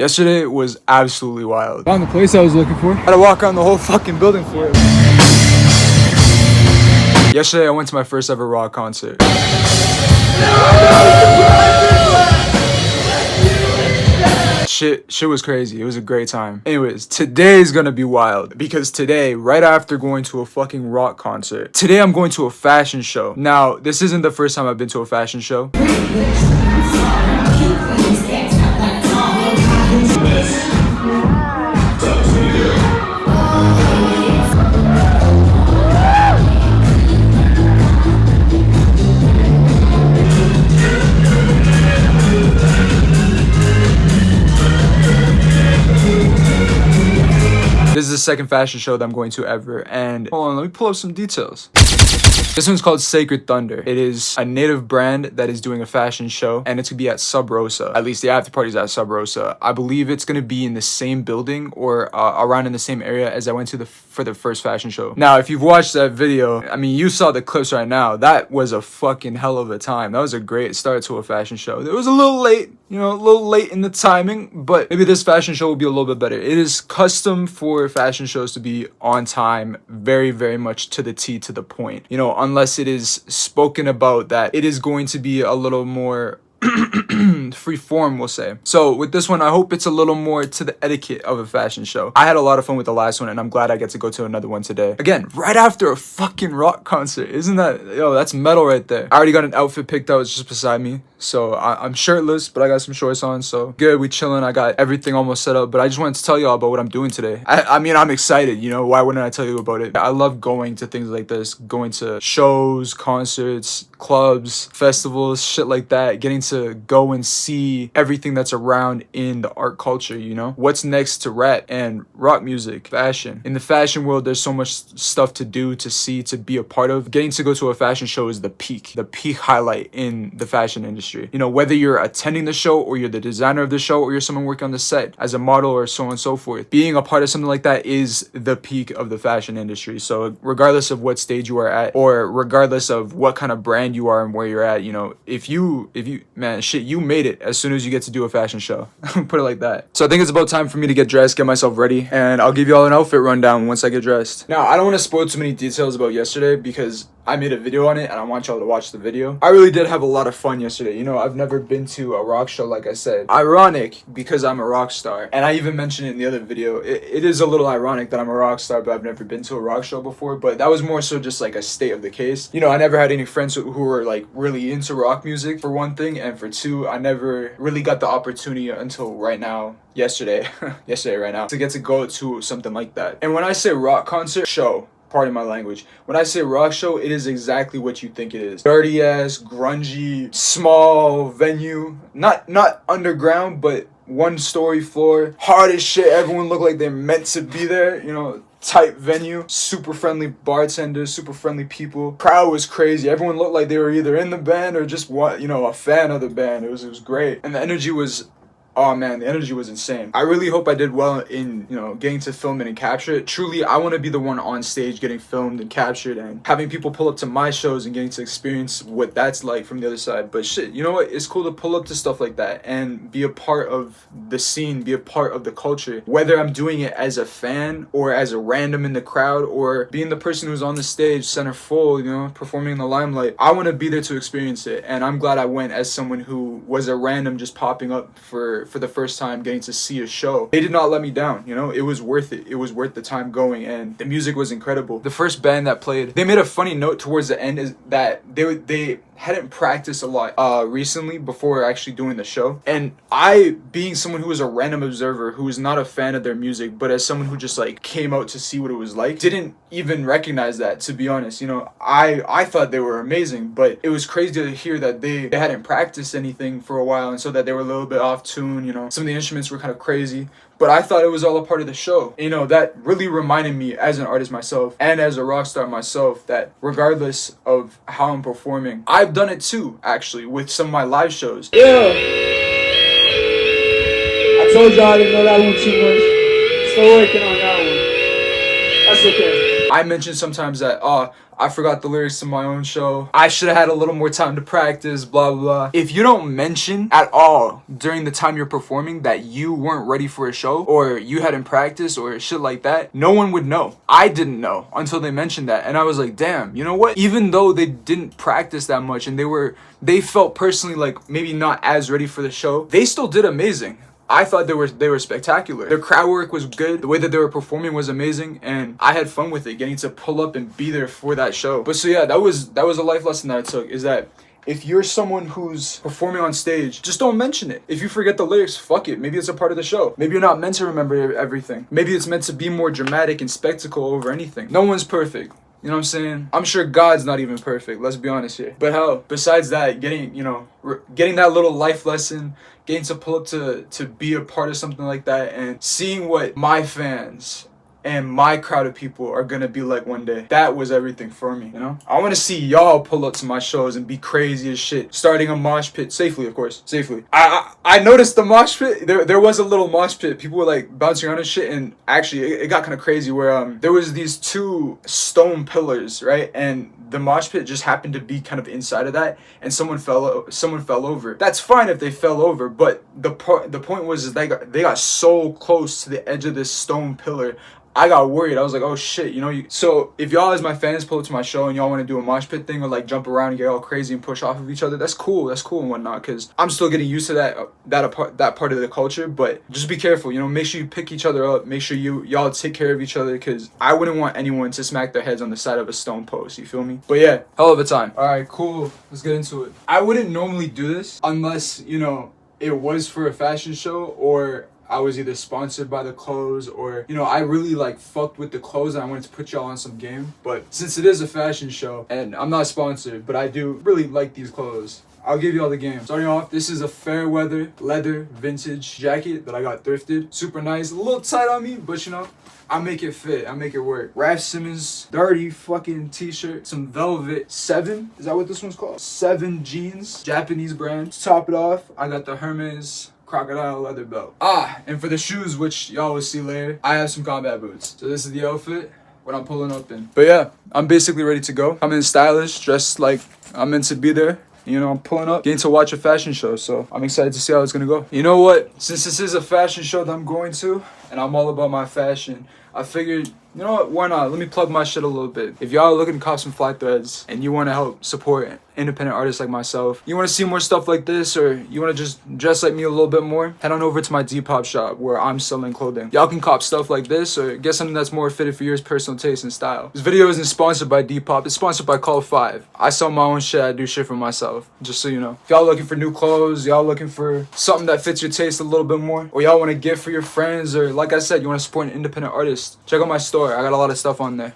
Yesterday was absolutely wild. Found the place I was looking for. I had to walk around the whole fucking building for it. Yesterday I went to my first ever rock concert. Shit was crazy. It was a great time. Anyways, today's gonna be wild because today, right after going to a fucking rock concert, today I'm going to a fashion show. Now, this isn't the first time I've been to a fashion show. This is the second fashion show that I'm going to ever, and hold on, let me pull up some details. This one's called SACRD THNDR. It is a native brand that is doing a fashion show, and it's gonna be at Sub Rosa. At least the after party's at Sub Rosa. I believe it's gonna be in the same building or around in the same area as I went to for the first fashion show. Now, if you've watched that video, I mean, you saw the clips right now. That was a fucking hell of a time. That was a great start to a fashion show. It was a little late, you know, a little late in the timing, but maybe this fashion show will be a little bit better. It is custom for fashion shows to be on time, very, very much to the T, to the point. You know, unless it is spoken about that it is going to be a little more free form, we'll say. So with this one, I hope it's a little more to the etiquette of a fashion show. I had a lot of fun with the last one, and I'm glad I get to go to another one today. Again, right after a fucking rock concert. Isn't that, yo, that's metal right there. I already got an outfit picked out. It's just beside me. So I'm shirtless, but I got some shorts on. So good, we chilling. I got everything almost set up, but I just wanted to tell y'all about what I'm doing today. I mean, I'm excited, you know, why wouldn't I tell you about it? I love going to things like this, going to shows, concerts, clubs, festivals, shit like that, getting to go and see everything that's around in the art culture, you know? What's next to rap and rock music, fashion. In the fashion world, there's so much stuff to do, to see, to be a part of. Getting to go to a fashion show is the peak highlight in the fashion industry. You know, whether you're attending the show or you're the designer of the show or you're someone working on the set as a model or so on and so forth, being a part of something like that is the peak of the fashion industry. So regardless of what stage you are at, or regardless of what kind of brand you are and where you're at, you know, if you man, shit, you made it as soon as you get to do a fashion show. Put it like that. So I think it's about time for me to get dressed, get myself ready, and I'll give you all an outfit rundown once I get dressed. Now, I don't want to spoil too many details about yesterday because I made a video on it and I want y'all to watch the video. I really did have a lot of fun yesterday. You know, I've never been to a rock show, like I said. Ironic because I'm a rock star. And I even mentioned it in the other video. It is a little ironic that I'm a rock star, but I've never been to a rock show before. But that was more so just like a state of the case. You know, I never had any friends who were like really into rock music, for one thing. And for two, I never really got the opportunity until right now. Yesterday right now, to get to go to something like that. And when I say rock concert show, pardon my language, when I say rock show, it is exactly what you think it is. Dirty ass, grungy, small venue, not underground, but 1-story floor, hard as shit. Everyone looked like they're meant to be there, you know, type venue, super friendly bartenders, super friendly people. Crowd was crazy. Everyone looked like they were either in the band or just, you know, a fan of the band. It was great. And the energy was, oh man, the energy was insane. I really hope I did well in, you know, getting to film it and capture it. Truly, I want to be the one on stage getting filmed and captured and having people pull up to my shows and getting to experience what that's like from the other side. But shit, you know what? It's cool to pull up to stuff like that and be a part of the scene, be a part of the culture. Whether I'm doing it as a fan or as a random in the crowd or being the person who's on the stage, center full, you know, performing in the limelight. I want to be there to experience it. And I'm glad I went as someone who was a random just popping up for the first time, getting to see a show. They did not let me down, you know. It was worth it. It was worth the time going, and the music was incredible. The first band that played, they made a funny note towards the end is that they hadn't practiced a lot recently before actually doing the show. And I, being someone who was a random observer, who was not a fan of their music, but as someone who just like came out to see what it was like, didn't even recognize that, to be honest. You know, I thought they were amazing, but it was crazy to hear that they hadn't practiced anything for a while, and so that they were a little bit off tune, you know. Some of the instruments were kind of crazy, but I thought it was all a part of the show. You know, that really reminded me as an artist myself and as a rock star myself that regardless of how I'm performing, I've done it too, actually, with some of my live shows. Yeah. I told y'all I didn't know that one too much. Still working on that one. That's okay. I mentioned sometimes that, I forgot the lyrics to my own show. I should have had a little more time to practice, blah, blah, blah. If you don't mention at all during the time you're performing that you weren't ready for a show or you hadn't practiced or shit like that, no one would know. I didn't know until they mentioned that. And I was like, damn, you know what? Even though they didn't practice that much and they felt personally like maybe not as ready for the show, they still did amazing. I thought they were spectacular. Their crowd work was good. The way that they were performing was amazing, and I had fun with it, getting to pull up and be there for that show. But so yeah, that was a life lesson that I took, is that if you're someone who's performing on stage, just don't mention it. If you forget the lyrics, fuck it. Maybe it's a part of the show. Maybe you're not meant to remember everything. Maybe it's meant to be more dramatic and spectacle over anything. No one's perfect. You know what I'm saying? I'm sure God's not even perfect. Let's be honest here. But hell, besides that, getting that little life lesson, getting to pull up to be a part of something like that, and seeing what my fans and my crowd of people are gonna be like one day, that was everything for me, you know? I want to see y'all pull up to my shows and be crazy as shit, starting a mosh pit safely, of course, safely. I noticed the mosh pit. There was a little mosh pit. People were like bouncing around and shit, and actually it got kind of crazy where there was these two stone pillars, right? And the mosh pit just happened to be kind of inside of that, and someone fell over. That's fine if they fell over, but the point was is they got so close to the edge of this stone pillar. I got worried. I was like, oh shit, you know. So if y'all as my fans pull up to my show and y'all want to do a mosh pit thing or like jump around and get all crazy and push off of each other, that's cool and whatnot, because I'm still getting used to that part of the culture. But just be careful, you know. Make sure you pick each other up. Make sure y'all take care of each other, because I wouldn't want anyone to smack their heads on the side of a stone post. You feel me? But yeah, hell of a time. All right, cool. Let's get into it. I wouldn't normally do this unless, you know, it was for a fashion show or I was either sponsored by the clothes or, you know, I really like fucked with the clothes and I wanted to put y'all on some game. But since it is a fashion show and I'm not sponsored, but I do really like these clothes, I'll give y'all the game. Starting off, this is a fair weather leather vintage jacket that I got thrifted. Super nice, a little tight on me, but you know, I make it fit, I make it work. Raf Simons dirty fucking t-shirt, some velvet 7, is that what this one's called? 7 jeans, Japanese brand. To top it off, I got the Hermes crocodile leather belt. And for the shoes, which y'all will see later, I have some combat boots. So this is the outfit, what I'm pulling up in. But yeah, I'm basically ready to go. I'm in stylish, dressed like I'm meant to be there. You know, I'm pulling up, getting to watch a fashion show, so I'm excited to see how it's gonna go. You know what? Since this is a fashion show that I'm going to, and I'm all about my fashion, I figured, you know what, why not? Let me plug my shit a little bit. If y'all are looking to cop some fly threads and you want to help support independent artists like myself, you want to see more stuff like this, or you want to just dress like me a little bit more, head on over to my Depop shop where I'm selling clothing. Y'all can cop stuff like this or get something that's more fitted for your personal taste and style. This video isn't sponsored by Depop, it's sponsored by Call 5. I sell my own shit, I do shit for myself, just so you know. If y'all looking for new clothes, y'all looking for something that fits your taste a little bit more, or y'all want to gift for your friends, or like I said, you want to support an independent artist, check out my store. I got a lot of stuff on there.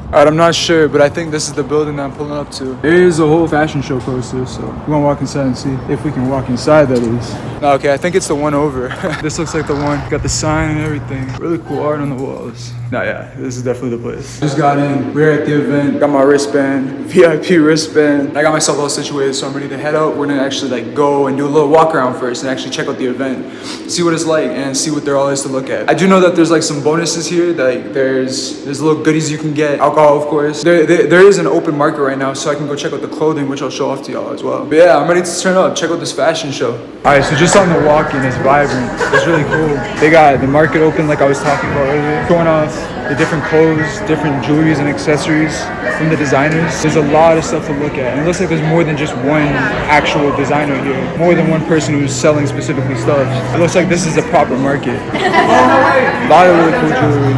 Alright, I'm not sure, but I think this is the building that I'm pulling up to. There is a whole fashion show poster, so we're gonna walk inside and see if we can walk inside, that is. No, okay, I think it's the one over. This looks like the one. Got the sign and everything. Really cool art on the walls. No, yeah, this is definitely the place. Just got in, we're at the event, got my wristband, VIP wristband. I got myself all situated, so I'm ready to head out. We're gonna actually like go and do a little walk around first and actually check out the event, see what it's like and see what there all is to look at. I do know that there's like some bonuses here, like there's little goodies you can get, alcohol of course. There is an open market right now, so I can go check out the clothing, which I'll show off to y'all as well. But yeah, I'm ready to turn up, check out this fashion show. Alright, so just on the walk-in, it's vibrant, it's really cool. They got the market open like I was talking about earlier, showing off the different clothes, different jewelries and accessories from the designers. There's a lot of stuff to look at, and it looks like there's more than just one actual designer here, more than one person who's selling specifically stuff. It looks like this is a proper market. A lot of really cool jewelry.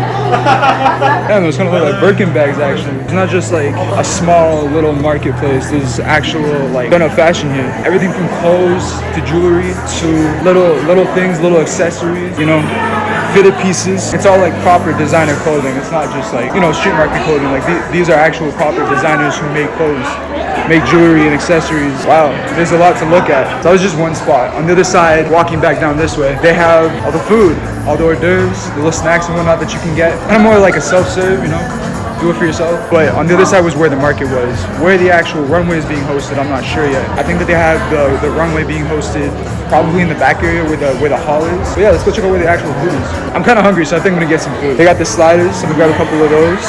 Damn, it's gonna look like Birkin bags actually. It's not just like a small little marketplace, there's actual like done up fashion here. Everything from clothes to jewelry to little things, little accessories, you know, fitted pieces. It's all like proper designer clothing. It's not just like, you know, street market clothing. Like these are actual proper designers who make clothes, make jewelry and accessories. Wow, there's a lot to look at. So that was just one spot. On the other side, walking back down this way, they have all the food, all the hors d'oeuvres, the little snacks and whatnot that you can get. Kind of more like a self-serve, you know. do it for yourself. But on the other side was where the market was. Where the actual runway is being hosted, I'm not sure yet. I think that they have the runway being hosted probably in the back area where the hall is. But yeah, let's go check out where the actual food is. I'm kind of hungry, so I think I'm gonna get some food. They got the sliders, so I'm gonna grab a couple of those.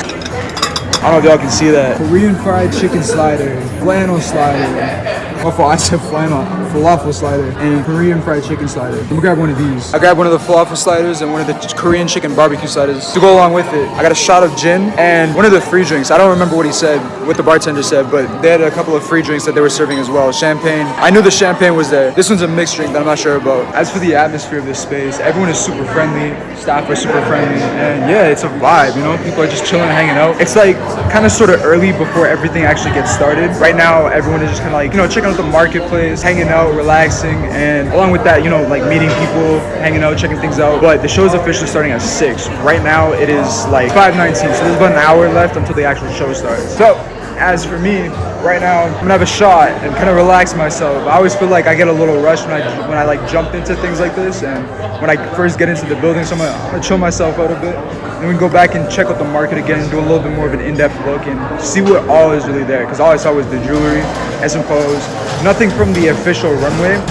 I don't know if y'all can see that. Korean fried chicken slider, flannel slider. I said flannel, falafel slider, and Korean fried chicken slider. I'm gonna grab one of these. I grabbed one of the falafel sliders and one of the Korean chicken barbecue sliders. To go along with it, I got a shot of gin and one of the free drinks. I don't remember what he said, what the bartender said, but they had a couple of free drinks that they were serving as well. Champagne. I knew the champagne was there. This one's a mixed drink that I'm not sure about. As for the atmosphere of this space, everyone is super friendly. Staff are super friendly, and yeah, it's a vibe, you know? People are just chilling and hanging out. It's like kind of sort of early before everything actually gets started. Right now, everyone is just kind of like, you know, checking out the marketplace, hanging out, relaxing, and along with that, you know, like meeting people, hanging out, checking things out. But the show is officially starting at 6. Right now, it is like 5:19, so there's about an hour left until the actual show starts. So, as for me, right now, I'm gonna have a shot and kind of relax myself. I always feel like I get a little rush when I like jump into things like this, and when I first get into the building, so I'm gonna chill myself out a bit. Then we can go back and check out the market again and do a little bit more of an in-depth look and see what all is really there. Because all I saw was the jewelry, SM pose, nothing from the official runway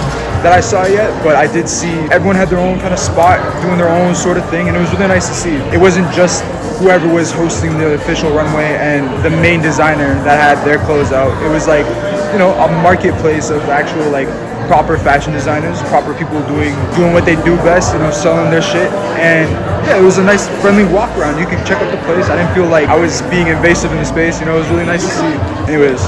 that I saw yet, but I did see everyone had their own kind of spot, doing their own sort of thing, and it was really nice to see. It wasn't just whoever was hosting the official runway and the main designer that had their clothes out. It was like, you know, a marketplace of actual like proper fashion designers, proper people doing what they do best, you know, selling their shit. And yeah, it was a nice friendly walk around. You could check out the place. I didn't feel like I was being invasive in the space, you know. It was really nice to see. Anyways,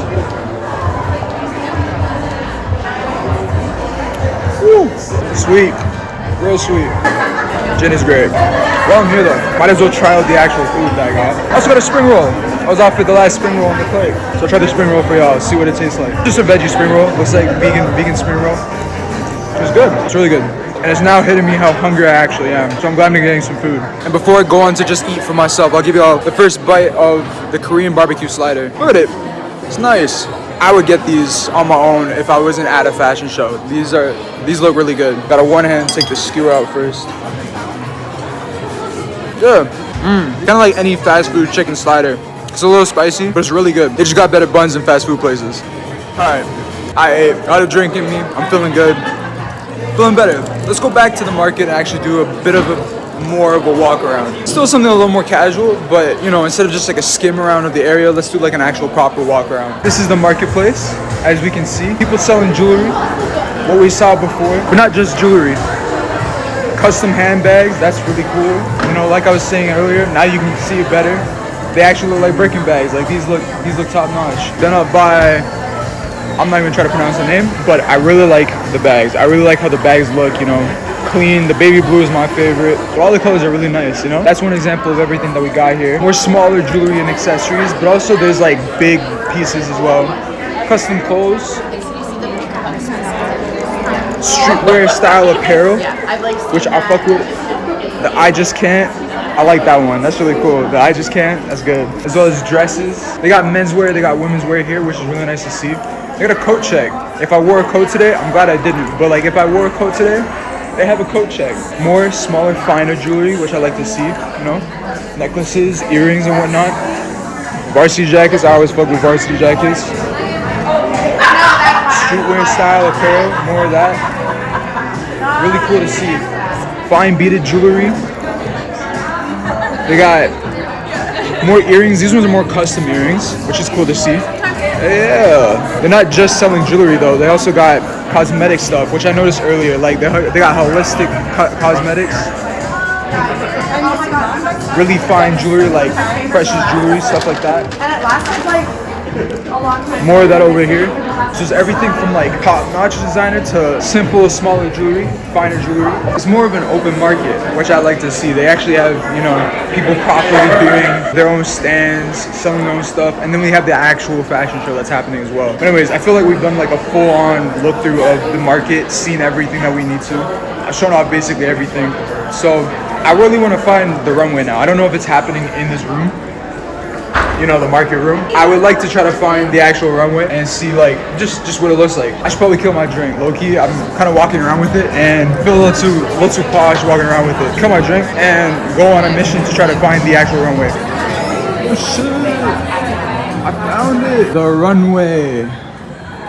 woo, sweet, real sweet. Gin is great. While I'm here though, might as well try out the actual food that I got. I also got a spring roll. I was offered the last spring roll on the plate, so I tried the spring roll for y'all, see what it tastes like. Just a veggie spring roll. Looks like vegan spring roll. It's good. It's really good. And it's now hitting me how hungry I actually am. So I'm glad I'm getting some food. And before I go on to just eat for myself, I'll give y'all the first bite of the Korean barbecue slider. Look at it. It's nice. I would get these on my own if I wasn't at a fashion show. These look really good. Gotta one hand take the skewer out first. Good. Kind of like any fast food chicken slider. It's a little spicy, but it's really good. They just got better buns than fast food places. Alright, I ate. Got a drink in me. I'm feeling good. Feeling better. Let's go back to the market and actually do a bit of more of a walk around. Still something a little more casual, but you know, instead of just like a skim around of the area, let's do like an actual proper walk around. This is the marketplace, as we can see. People selling jewelry, what we saw before, but not just jewelry. Custom handbags, that's really cool. You know, like I was saying earlier, now you can see it better. They actually look like Birkin bags. Like these look top notch. Done up by, I'm not even trying to pronounce the name, but I really like the bags. I really like how the bags look, you know, clean. The baby blue is my favorite. But all the colors are really nice, you know? That's one example of everything that we got here. More smaller jewelry and accessories, but also there's like big pieces as well. Custom clothes. Streetwear style apparel, which I fuck with. The I Just Can't, I like that one. That's really cool. The I Just Can't, that's good. As well as dresses. They got menswear, they got women's wear here, which is really nice to see. They got a coat check. If I wore a coat today, I'm glad I didn't. But like if I wore a coat today, they have a coat check. More smaller, finer jewelry, which I like to see, you know? Necklaces, earrings and whatnot. Varsity jackets, I always fuck with varsity jackets. Streetwear style apparel, more of that. Really cool to see. Fine beaded jewelry. They got more earrings. These ones are more custom earrings, which is cool to see. Yeah. They're not just selling jewelry though. They also got cosmetic stuff, which I noticed earlier. Like they got holistic cosmetics. Really fine jewelry, like precious jewelry, stuff like that. And it lasted like a long time. More of that over here. So it's everything from like top-notch designer to simple, smaller jewelry, finer jewelry. It's more of an open market, which I like to see. They actually have, you know, people properly doing their own stands, selling their own stuff, and then we have the actual fashion show that's happening as well. But anyways, I feel like we've done like a full-on look-through of the market, seen everything that we need to. I've shown off basically everything. So I really want to find the runway now. I don't know if it's happening in this room, you know, the market room. I would like to try to find the actual runway and see like just what it looks like. I should probably kill my drink. Low-key, I'm kind of walking around with it and feel a little too posh walking around with it. Kill my drink and go on a mission to try to find the actual runway. Oh, shit. found it. The runway.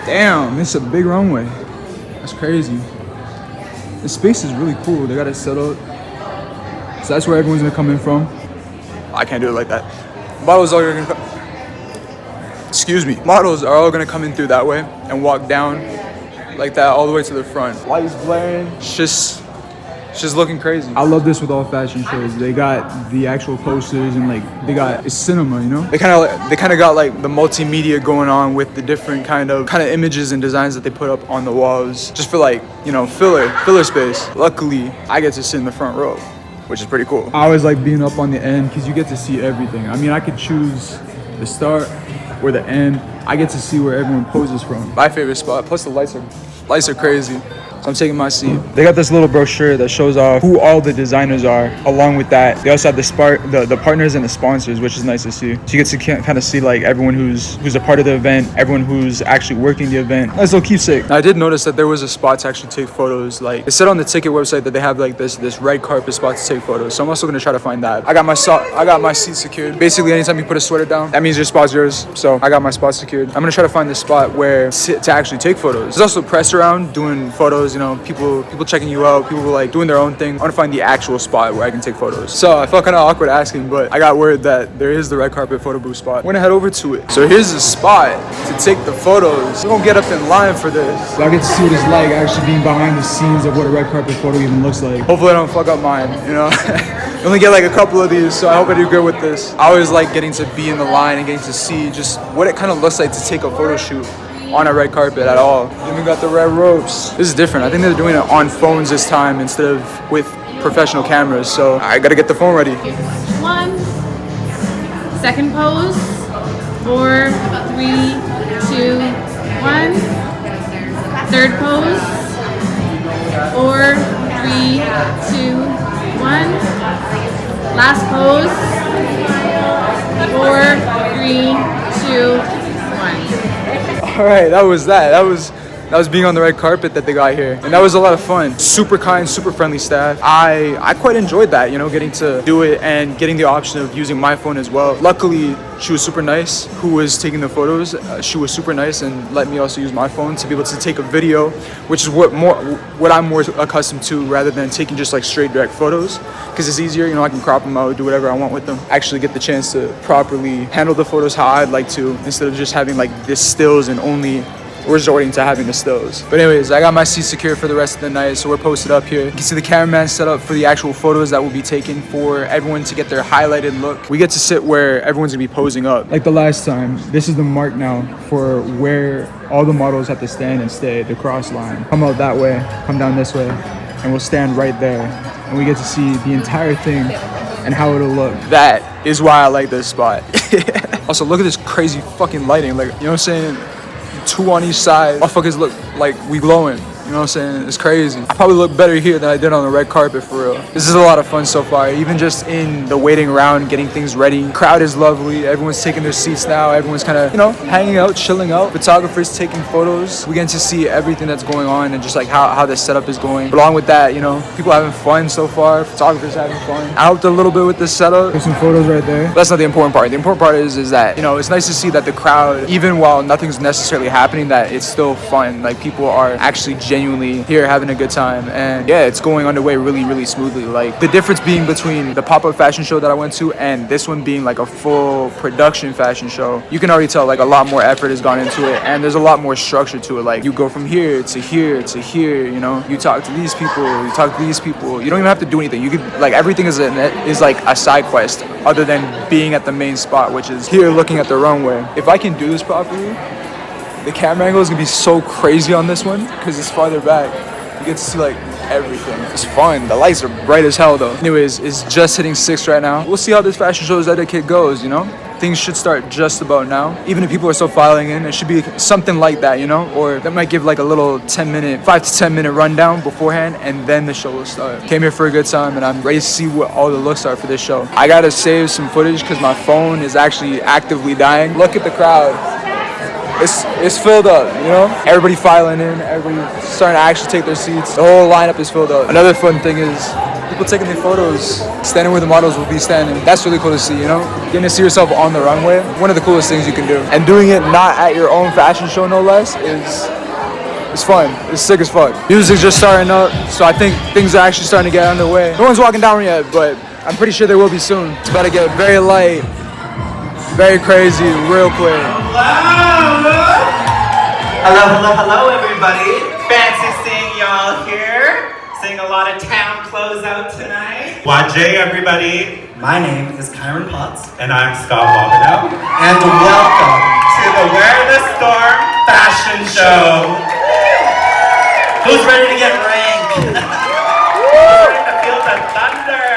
Damn, this is a big runway. That's crazy. The space is really cool. They got it set up. So that's where everyone's gonna come in from. I can't do it like that. Models are gonna Models are all gonna come in through that way and walk down like that all the way to the front. Lights blaring. It's just looking crazy. I love this with all fashion shows. They got the actual posters and like it's cinema, you know? They kind of got like the multimedia going on with the different kind of images and designs that they put up on the walls just for like, you know, filler space. Luckily, I get to sit in the front row, which is pretty cool. I always like being up on the end because you get to see everything. I mean, I could choose the start or the end. I get to see where everyone poses from. My favorite spot, plus the lights are crazy. So I'm taking my seat. They got this little brochure that shows off who all the designers are. Along with that, they also have the partners and the sponsors, which is nice to see. So you get to kind of see like everyone who's a part of the event, everyone who's actually working the event. Nice little keepsake. Now, I did notice that there was a spot to actually take photos. Like, it said on the ticket website that they have like this red carpet spot to take photos. So I'm also gonna try to find that. I got my seat secured. Basically, anytime you put a sweater down, that means your spot's yours. So I got my spot secured. I'm gonna try to find the spot where to actually take photos. There's also press around doing photos. You know, people checking you out, people like doing their own thing. I want to find the actual spot where I can take photos. So I felt kind of awkward asking, but I got word that there is the red carpet photo booth spot. We're gonna head over to it. So here's the spot to take the photos. We're gonna get up in line for this. I get to see what it's like actually being behind the scenes of what a red carpet photo even looks like. Hopefully I don't fuck up mine, you know? You only get like a couple of these, so I hope I do good with this. I always like getting to be in the line and getting to see just what it kind of looks like to take a photo shoot on a red carpet at all. Even got the red ropes. This is different. I think they're doing it on phones this time instead of with professional cameras. So I gotta get the phone ready. 1, second pose, 4, 3, 2, 1, third pose, 4, 3, 2, 1, last pose, 4, 3, 2, 1. All right, that was being on the red carpet that they got here, and that was a lot of fun. Super kind, super friendly staff. I quite enjoyed that, you know, getting to do it and getting the option of using my phone as well. Luckily, she was super nice who was taking the photos. She was super nice and let me also use my phone to be able to take a video, which is what I'm more accustomed to rather than taking just like straight direct photos, because it's easier, you know, I can crop them out, do whatever I want with them. Actually get the chance to properly handle the photos how I'd like to, instead of just having like this stills and only resorting to having the stills. But anyways, I got my seat secured for the rest of the night, so we're posted up here. You can see the cameraman set up for the actual photos that will be taken for everyone to get their highlighted look. We get to sit where everyone's gonna be posing up. Like the last time, this is the mark now for where all the models have to stand and stay, the cross line. Come out that way, come down this way, and we'll stand right there. And we get to see the entire thing and how it'll look. That is why I like this spot. Also, look at this crazy fucking lighting. Like, you know what I'm saying? 2 on each side. Motherfuckers look like we glowing. You know what I'm saying? It's crazy. I probably look better here than I did on the red carpet, for real. This is a lot of fun so far. Even just in the waiting around, getting things ready. Crowd is lovely. Everyone's taking their seats now. Everyone's kind of, you know, hanging out, chilling out. Photographers taking photos. We get to see everything that's going on and just like how the setup is going. But along with that, you know, people having fun so far. Photographers having fun. I helped a little bit with the setup. There's some photos right there. But that's not the important part. The important part is that, you know, it's nice to see that the crowd, even while nothing's necessarily happening, that it's still fun. Like, people are actually genuinely here having a good time, and yeah, it's going underway really smoothly. Like, the difference being between the pop-up fashion show that I went to and this one being like a full production fashion show, you can already tell like a lot more effort has gone into it, and there's a lot more structure to it. Like, you go from here to here to here, you know, you talk to these people, you talk to these people, you don't even have to do anything. You could, like, everything is like a side quest other than being at the main spot, which is here looking at the runway. If I can do this properly, the camera angle is gonna be so crazy on this one because it's farther back. You get to see like everything. It's fun. The lights are bright as hell though. Anyways, it's just hitting 6 right now. We'll see how this fashion show's etiquette goes, you know? Things should start just about now. Even if people are still filing in, it should be something like that, you know? Or that might give like a little 5 to 10 minute rundown beforehand, and then the show will start. Came here for a good time, and I'm ready to see what all the looks are for this show. I gotta save some footage because my phone is actually actively dying. Look at the crowd. It's filled up, you know? Everybody filing in, everybody starting to actually take their seats. The whole lineup is filled up. Another fun thing is people taking their photos, standing where the models will be standing. That's really cool to see, you know? Getting to see yourself on the runway, one of the coolest things you can do. And doing it not at your own fashion show, no less, it's fun. It's sick as fuck. Music's just starting up, so I think things are actually starting to get underway. No one's walking down yet, but I'm pretty sure they will be soon. It's about to get very light, very crazy, real quick. Hello, everybody. Fancy seeing y'all here. Seeing a lot of town clothes out tonight. Wajay, everybody. My name is Kyron Potts. And I'm Scott Wabino. And welcome To the Wear the Storm Fashion Show. Who's ready to get ranked? Ready to feel the thunder.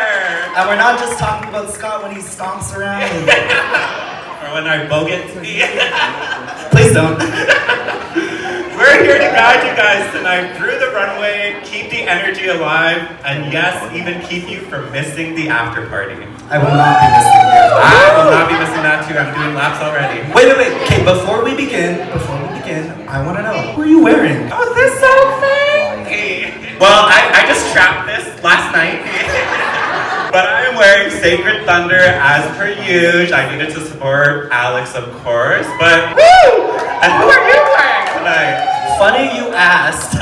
And we're not just talking about Scott when he stomps around. Or when I boget to be. Please don't. We're here to guide you guys tonight through the runway, keep the energy alive, and yes, even keep you from missing the after party. I will not be missing you. I will not be missing that too. I'm doing laps already. Wait. Okay, before we begin, I want to know, what are you wearing? Oh, this is so fancy. Well, I just strapped this last night. But I'm wearing Sacred Thunder as per usual. I needed to support Alex, of course. But woo! And who are you wearing tonight? Funny you asked.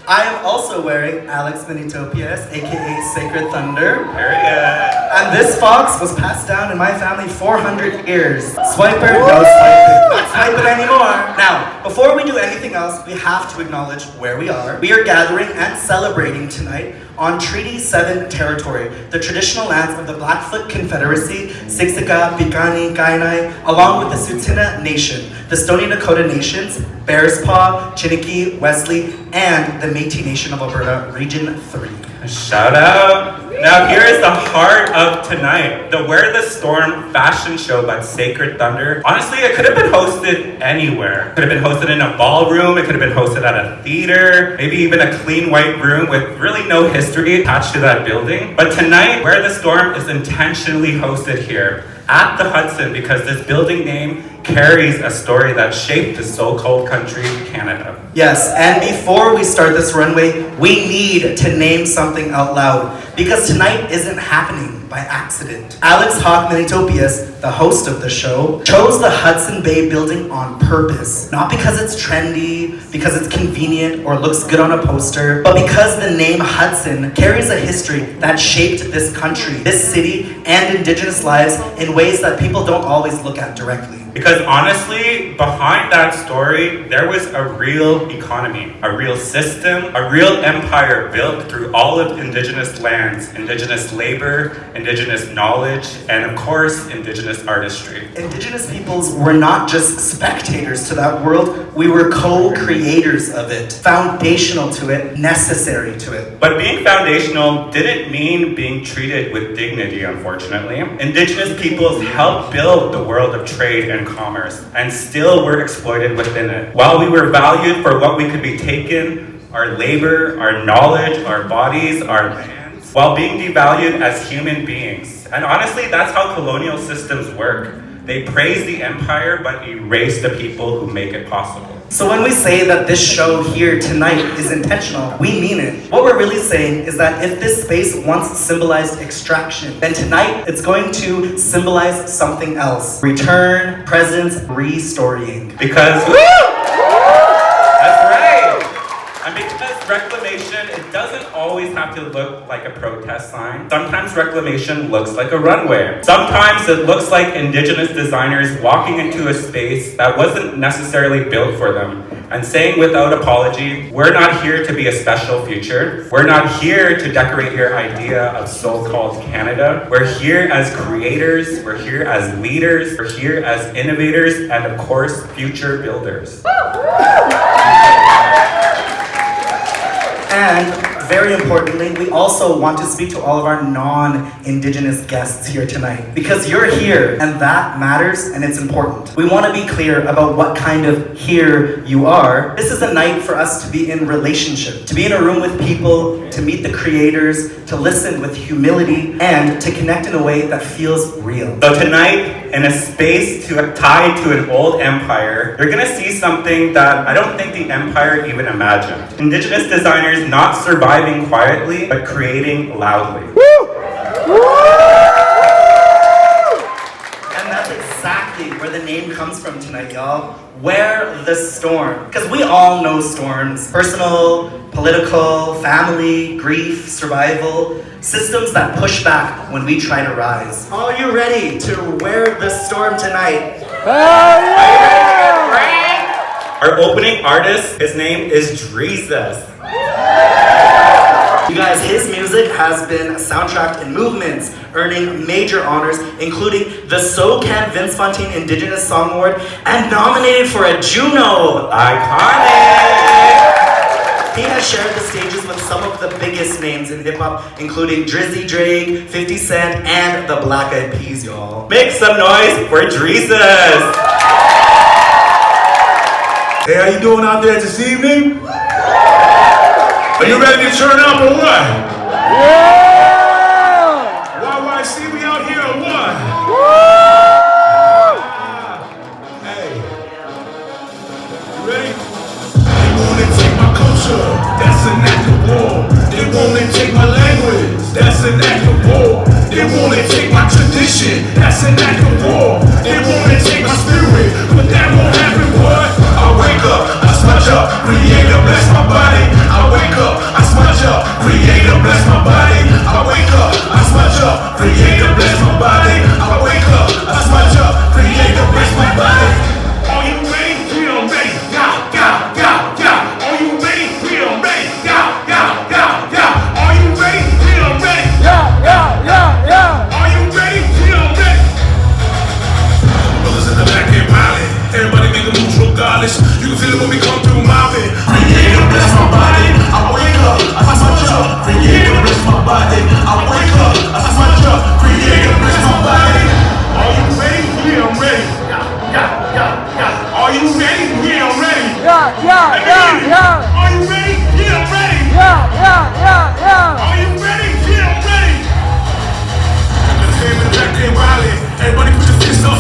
I am also wearing Alex Minitopias, aka Sacred Thunder. Very good. And this fox was passed down in my family 400 years. Swiper, no swiping. Not swiping anymore. Now, before we do anything else, we have to acknowledge where we are. We are gathering and celebrating tonight on Treaty 7 territory, the traditional lands of the Blackfoot Confederacy, Siksika, Piikani, Kainai, along with the Tsuut'ina Nation, the Stoney Nakoda Nations, Bearspaw, Chiniki, Wesley, and the Métis Nation of Alberta, Region 3. Shout out. Now here is the heart of tonight, the Wear the Storm fashion show by Sacred Thunder. Honestly, it could have been hosted anywhere. It could have been hosted in a ballroom, it could have been hosted at a theater, maybe even a clean white room with really no history attached to that building. But tonight, Wear the Storm is intentionally hosted here at the Hudson because this building name carries a story that shaped the so-called country, Canada. Yes, and before we start this runway, we need to name something out loud because tonight isn't happening by accident. Alex Hawk Minitopias, the host of the show, chose the Hudson Bay building on purpose. Not because it's trendy, because it's convenient, or looks good on a poster, but because the name Hudson carries a history that shaped this country, this city, and Indigenous lives in ways that people don't always look at directly. Because honestly, behind that story, there was a real economy, a real system, a real empire built through all of Indigenous lands, Indigenous labor, Indigenous knowledge, and of course, Indigenous artistry. Indigenous peoples were not just spectators to that world, we were co-creators of it, foundational to it, necessary to it. But being foundational didn't mean being treated with dignity, unfortunately. Indigenous peoples helped build the world of trade and commerce, and still were exploited within it. While we were valued for what we could be taken, our labor, our knowledge, our bodies, our lands, while being devalued as human beings. And honestly, that's how colonial systems work. They praise the empire, but erase the people who make it possible. So when we say that this show here tonight is intentional, we mean it. What we're really saying is that if this space once symbolized extraction, then tonight it's going to symbolize something else. Return, presence, restorying. Because, woo! That's right! And because reclamation, it doesn't always have to look like a protest sign. Sometimes reclamation looks like a runway. Sometimes it looks like Indigenous designers walking into a space that wasn't necessarily built for them and saying without apology, we're not here to be a special future. We're not here to decorate your idea of so-called Canada. We're here as creators, we're here as leaders, we're here as innovators, and of course, future builders. And very importantly, we also want to speak to all of our non-Indigenous guests here tonight. Because you're here, and that matters, and it's important. We want to be clear about what kind of here you are. This is a night for us to be in relationship, to be in a room with people, to meet the creators, to listen with humility, and to connect in a way that feels real. So tonight, in a space tied to an old empire, you're gonna see something that I don't think the empire even imagined. Indigenous designers not surviving quietly, but creating loudly. And that's exactly where the name comes from tonight, y'all. Wear the storm. Because we all know storms. Personal, political, family, grief, survival. Systems that push back when we try to rise. Are you ready to wear the storm tonight? Our opening artist, his name is Jesus. You guys, his music has been soundtracked in movements, earning major honors, including the SOCAN Vince Fontaine Indigenous Song Award, and nominated for a Juno. Iconic! He has shared the stages with some of the biggest names in hip-hop, including Drizzy Drake, 50 Cent, and the Black Eyed Peas, y'all. Make some noise for Jesus! Hey, how you doing out there this evening? Are you ready to turn up or what? Yeah! YYC, we out here or what? Hey, you ready? They wanna take my culture, that's an act of war. They wanna take my language, that's an act of war. They wanna take my tradition, that's an act of war. They wanna take my spirit, but that won't happen, what? I wake up, I smudge up, Creator bless my body. I wake up, I smudge up, Creator bless my body. I wake up, I smudge up, Creator bless my body. I wake up, I smudge up, Creator bless my body. Are you ready? Feel ready. Yeah, yeah, yeah, yeah. Are you ready? Feel ready. Yeah, yeah, yeah, yeah. Are you ready? Feel ready. Yeah, yeah, yeah, yeah. Are you ready? Feel ready. Brothers in the back get violent. Everybody make a neutral goddess. You can feel it when we come through mobbing. Creator bless my body. I wake up, I smudge up. Creator bless my body. I wake up, I smudge up. Creator bless my body. Are you ready? Yeah, I'm ready. Yeah, yeah, yeah. Are you ready? Yeah, I'm ready. Yeah, yeah, yeah, yeah. Are you ready? Yeah, I'm ready. Yeah, yeah, yeah, yeah. Are you ready? Yeah, I'm ready. Let's get in the back there, Riley. Everybody put your fist up.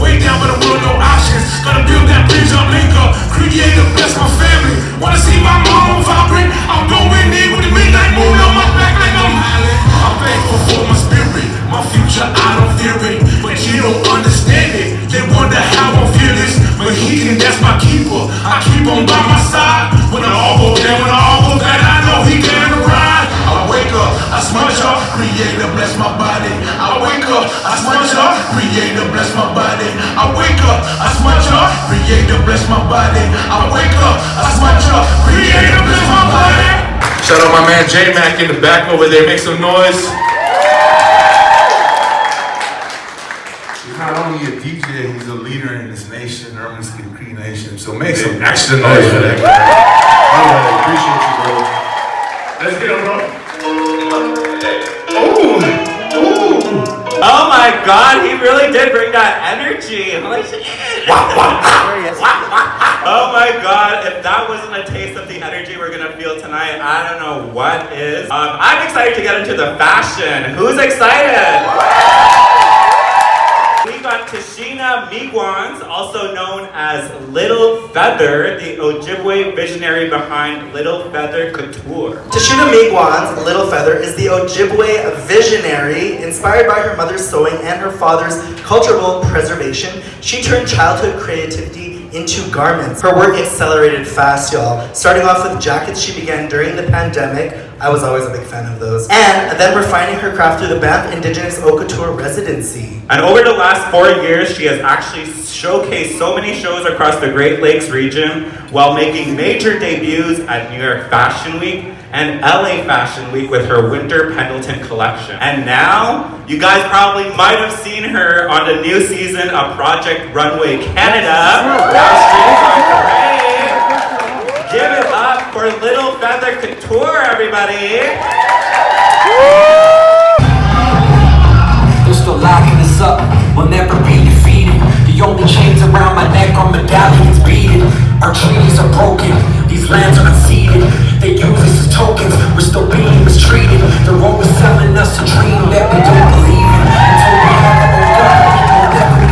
Way down by the world, no options. Gotta build that bridge up, link up. Creator, bless my family. Wanna see my mama vibrant? I'm going in with the midnight moon on my back like I'm Highland. I'm thankful for my spirit. My future, I don't fear it. But you don't understand it. They wonder how I'm fearless. But he can, that's my keeper. I keep on by my side. When I all go down, I know he can ride. I wake up, I smudge up, Creator bless my body. I wake up, I smudge up, Creator bless my body. I wake up, I smudge up, Creator bless my body. I wake up, I smudge up, Creator bless my body. Shout out my man J-Mac in the back over there, make some noise. He's not only a DJ, he's a leader in this nation, Urban Cree Nation. So make some extra noise for that guy. All right, appreciate you, bro. Let's get him, bro. Oh my god, he really did bring that energy. Holy shit. Oh my god, if that wasn't a taste of the energy we're gonna feel tonight, I don't know what is. I'm excited to get into the fashion. Who's excited? We got Tashina Migwans, also known as Little Feather, the Ojibwe visionary behind Little Feather Couture. Tashina Migwans, Little Feather, is the Ojibwe visionary. Inspired by her mother's sewing and her father's cultural preservation, she turned childhood creativity into garments. Her work accelerated fast, y'all. Starting off with jackets she began during the pandemic. I was always a big fan of those. And then refining her craft through the Banff Indigenous Haute Couture residency. And over the last 4 years, she has actually showcased so many shows across the Great Lakes region while making major debuts at New York Fashion Week and LA Fashion Week with her Winter Pendleton collection. And now, you guys probably might have seen her on the new season of Project Runway Canada. Now streams on Parade. Give it up for Little Feather Couture, everybody. They're still locking us up, we'll never be defeated. The only chains around my neck are medallions beaded. Our treaties are broken, these lands are conceded. They use us as tokens, we're still being mistreated. They're always selling us a dream that we don't believe in. Until we have our own God, we'll never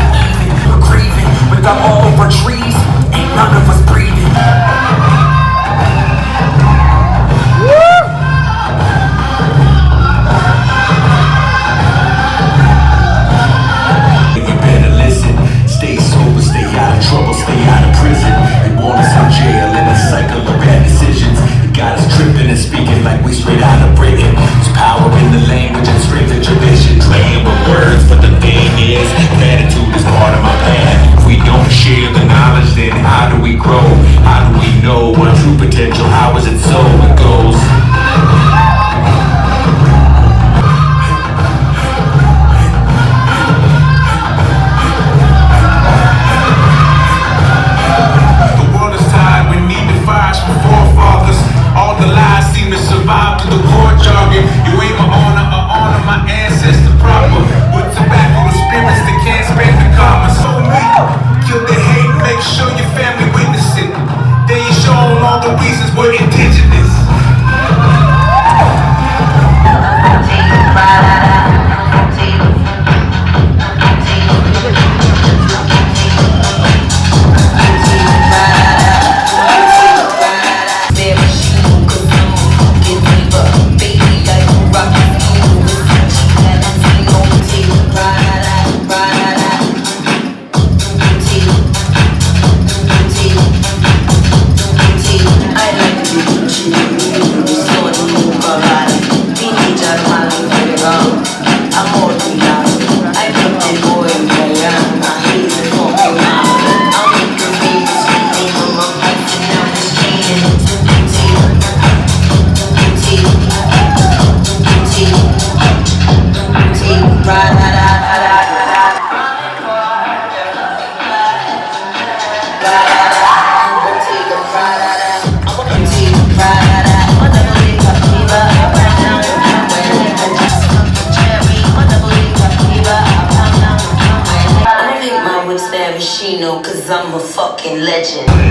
legend.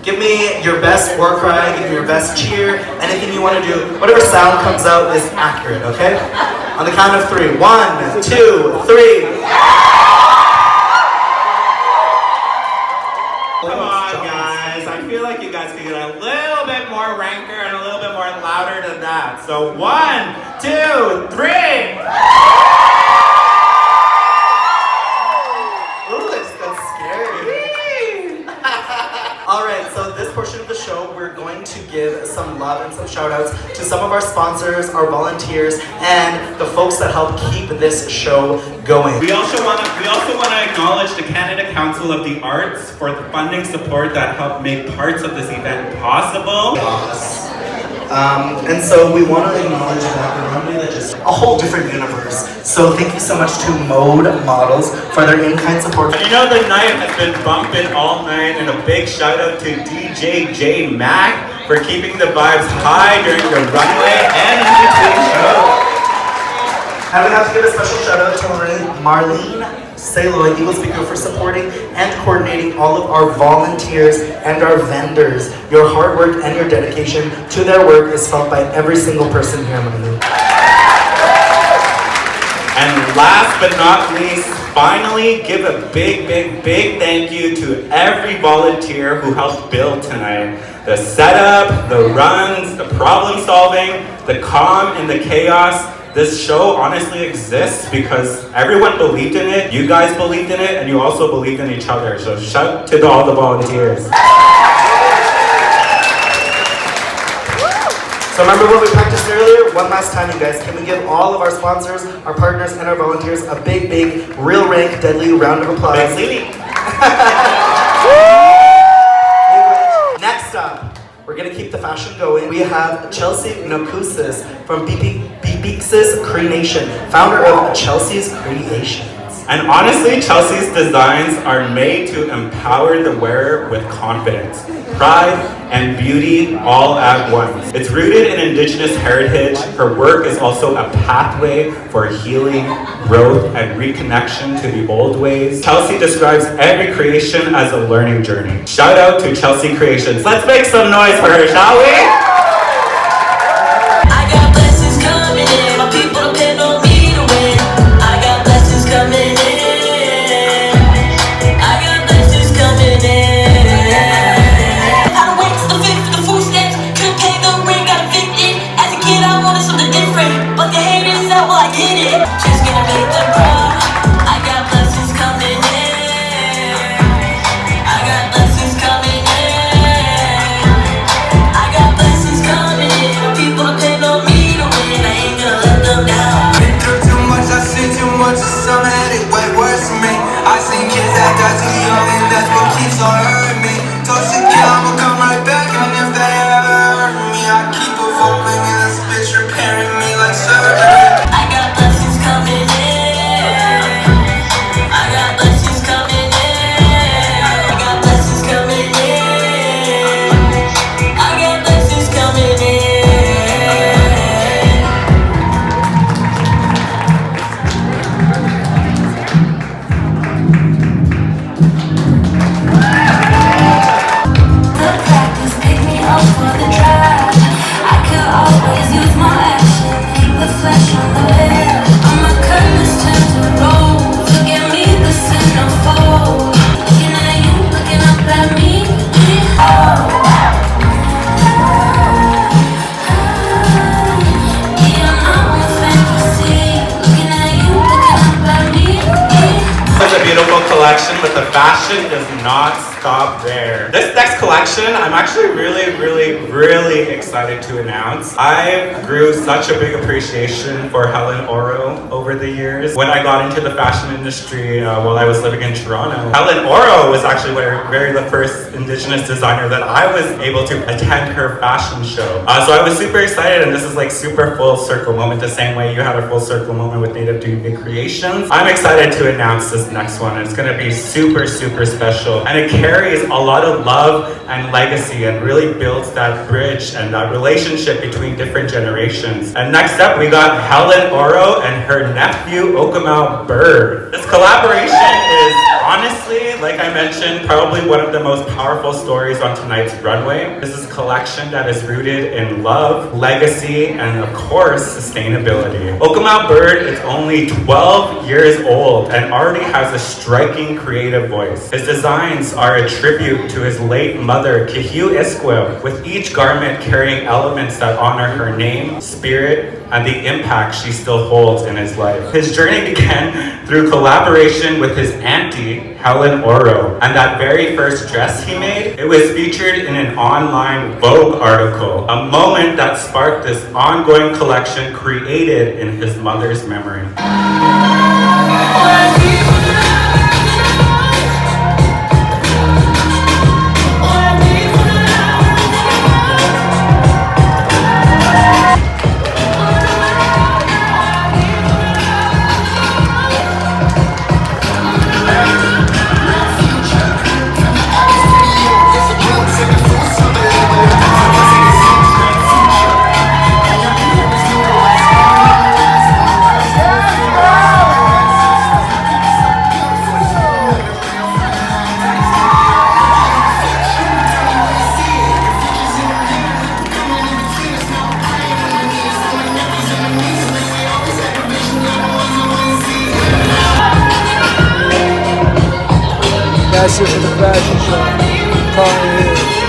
Give me your best war cry, give me your best cheer, anything you want to do. Whatever sound comes out is accurate, okay? On the count of 3. 1, 2, 3. Come on, guys. I feel like you guys could get a little bit more rancor and a little bit more louder than that. So 1, 2, 3. Ooh, I just got scared. Alright, so this portion of the show, we're going to give some love and some shout outs to some of our sponsors, our volunteers, and the folks that help keep this show going. We also want to acknowledge the Canada Council of the Arts for the funding support that helped make parts of this event possible. And so we want to acknowledge that the runway that just a whole different universe. So thank you so much to Mode Models for their in-kind support. And you know the night has been bumping all night, and a big shout out to DJ J Mac for keeping the vibes high during the runway and in between shows. And we have to give a special shout out to Marlene Saloy, Eagle Speaker, for supporting and coordinating all of our volunteers and our vendors. Your hard work and your dedication to their work is felt by every single person here, Marlene. And last but not least, finally give a big thank you to every volunteer who helped build tonight. The setup, the runs, the problem solving, the calm and the chaos. This show honestly exists because everyone believed in it, you guys believed in it, and you also believed in each other. So shout out to all the volunteers. So remember what we practiced earlier? One last time, you guys. Can we give all of our sponsors, our partners, and our volunteers a big, real rank, deadly round of applause? Thanks, Lily. Next up, we're gonna keep the fashion going. We have Chelsea Nokusis from Bibix's Creation, founder of Chelsea's Creations. And honestly, Chelsea's designs are made to empower the wearer with confidence, pride, and beauty all at once. It's rooted in Indigenous heritage. Her work is also a pathway for healing, growth, and reconnection to the old ways. Chelsea describes every creation as a learning journey. Shout out to Chelsea Creations. Let's make some noise for her, shall we? But the fashion does not stop there. This next collection, I'm actually really excited to announce. I grew such a big appreciation for Helen Oro over the years. When I got into the fashion industry while I was living in Toronto, Helen Oro was actually the first Indigenous designer that I was able to attend her fashion show. So I was super excited, and this is like super full circle moment, the same way you had a full circle moment with Native Duty Creations. I'm excited to announce this next one. It's gonna be super special, and it carries a lot of love and legacy and really builds that bridge and that relationship between different generations. And next up, we got Helen Oro and her nephew Okamau Bird. This collaboration is honestly, like I mentioned, probably one of the most powerful stories on tonight's runway. This is a collection that is rooted in love, legacy, and of course, sustainability. Okamau Bird is only 12 years old and already has a striking creative voice. His designs are a tribute to his late mother, Kihiu Iskwil, with each garment carrying elements that honor her name, spirit, and the impact she still holds in his life. His journey began through collaboration with his auntie, Helen Oro, and that very first dress he made, it was featured in an online Vogue article, a moment that sparked this ongoing collection created in his mother's memory. That's it for the fashion show. Calling it here.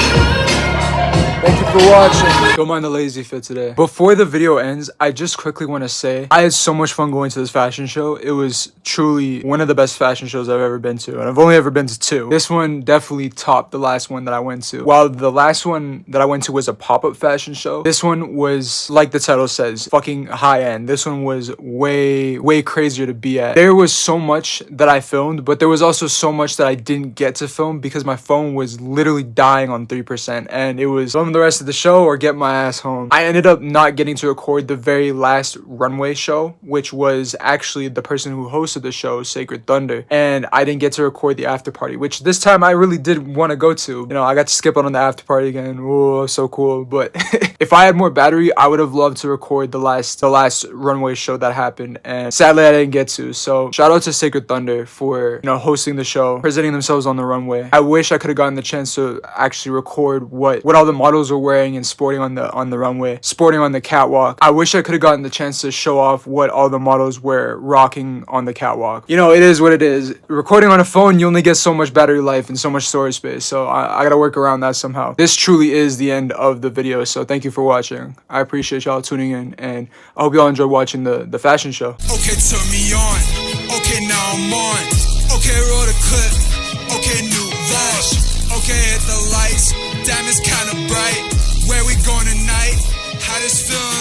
Thank you for watching. Don't mind the lazy fit today. Before the video ends, I just quickly want to say I had so much fun going to this fashion show. It was truly one of the best fashion shows I've ever been to, and I've only ever been to 2. This one definitely topped the last one that I went to. While the last one that I went to was a pop-up fashion show, this one was, like the title says, fucking high-end. This one was way crazier to be at. There was so much that I filmed, but there was also so much that I didn't get to film because my phone was literally dying on 3%, and it was film the rest of the show or get my ass home. I ended up not getting to record the very last runway show, which was actually the person who hosted the show, Sacred Thunder, and I didn't get to record the after party, which this time I really did want to go to. You know, I got to skip out on the after party again. Oh, so cool. But if I had more battery, I would have loved to record the last runway show that happened, and sadly I didn't get to. So shout out to Sacred Thunder for, you know, hosting the show, presenting themselves on the runway. I wish I could have gotten the chance to actually record what all the models were wearing and sporting on the runway, sporting on the catwalk. I wish I could have gotten the chance to show off what all the models were rocking on the catwalk. You know, it is what it is. Recording on a phone, you only get so much battery life and so much storage space, so I gotta work around that somehow. This truly is the end of the video, so thank you for watching. I appreciate y'all tuning in, and I hope y'all enjoy watching the fashion show. Okay, turn me on. Okay, now I'm on. Okay, roll the clip. Okay, new launch. Okay, hit the lights. Damn, it's kinda bright. Where we going tonight? How this feeling?